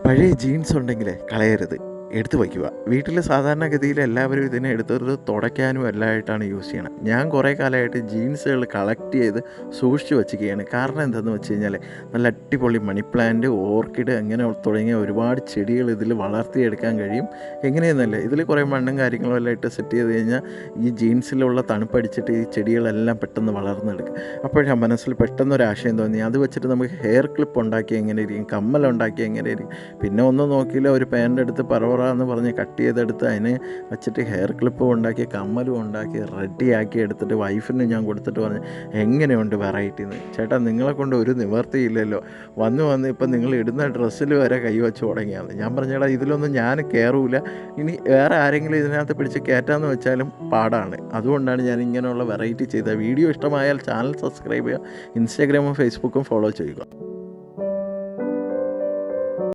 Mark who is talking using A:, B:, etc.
A: പഴയ ജീൻസ് ഉണ്ടെങ്കിൽ കളയരുത്, എടുത്തു വയ്ക്കുക. വീട്ടിൽ സാധാരണഗതിയിൽ എല്ലാവരും ഇതിനെ എടുത്തത് തുടയ്ക്കാനും എല്ലാമായിട്ടാണ് യൂസ് ചെയ്യണം. ഞാൻ കുറേ കാലമായിട്ട് ജീൻസുകൾ കളക്ട് ചെയ്ത് സൂക്ഷിച്ച് വച്ചിരിക്കുകയാണ്. കാരണം എന്താണെന്ന് വെച്ച് കഴിഞ്ഞാൽ നല്ല അടിപൊളി മണി പ്ലാന്റ്, ഓർക്കിഡ് അങ്ങനെ തുടങ്ങിയ ഒരുപാട് ചെടികൾ ഇതിൽ വളർത്തിയെടുക്കാൻ കഴിയും. എങ്ങനെയെന്നല്ലേ, ഇതിൽ കുറേ മണ്ണും കാര്യങ്ങളും എല്ലാം ഇട്ട് സെറ്റ് ചെയ്ത് കഴിഞ്ഞാൽ ഈ ജീൻസിലുള്ള തണുപ്പടിച്ചിട്ട് ഈ ചെടികളെല്ലാം പെട്ടെന്ന് വളർന്നെടുക്കും. അപ്പോഴാണ് മനസ്സിൽ പെട്ടെന്നൊരാശയം തോന്നി, അത് വെച്ചിട്ട് നമുക്ക് ഹെയർ ക്ലിപ്പ് ഉണ്ടാക്കി എങ്ങനെ ഇരിക്കും, കമ്മലുണ്ടാക്കി എങ്ങനെ ഇരിക്കും. പിന്നെ ഒന്നും നോക്കിയില്ല, ഒരു പാൻ്റ് എടുത്ത് എന്ന് പറഞ്ഞ് കട്ട് ചെയ്തെടുത്ത് അതിന് വെച്ചിട്ട് ഹെയർ ക്ലിപ്പും ഉണ്ടാക്കി കമ്മലും ഉണ്ടാക്കി റെഡിയാക്കി എടുത്തിട്ട് വൈഫിന് ഞാൻ കൊടുത്തിട്ട് പറഞ്ഞു, എങ്ങനെയുണ്ട് വെറൈറ്റിന്ന്. ചേട്ടാ, നിങ്ങളെ കൊണ്ട് ഒരു നിവർത്തിയില്ലല്ലോ, വന്ന് ഇപ്പം നിങ്ങൾ ഇടുന്ന ഡ്രസ്സിൽ വരെ കൈവച്ച് തുടങ്ങിയാണ്. ഞാൻ പറഞ്ഞേടാ, ഇതിലൊന്നും ഞാൻ കയറൂല, ഇനി വേറെ ആരെങ്കിലും ഇതിനകത്ത് പിടിച്ച് കയറ്റാമെന്ന് വെച്ചാലും പാടാണ്. അതുകൊണ്ടാണ് ഞാൻ ഇങ്ങനെയുള്ള വെറൈറ്റി ചെയ്തത്. വീഡിയോ ഇഷ്ടമായാൽ ചാനൽ സബ്സ്ക്രൈബ് ചെയ്യുക, ഇൻസ്റ്റാഗ്രാമും ഫേസ്ബുക്കും ഫോളോ ചെയ്യുക.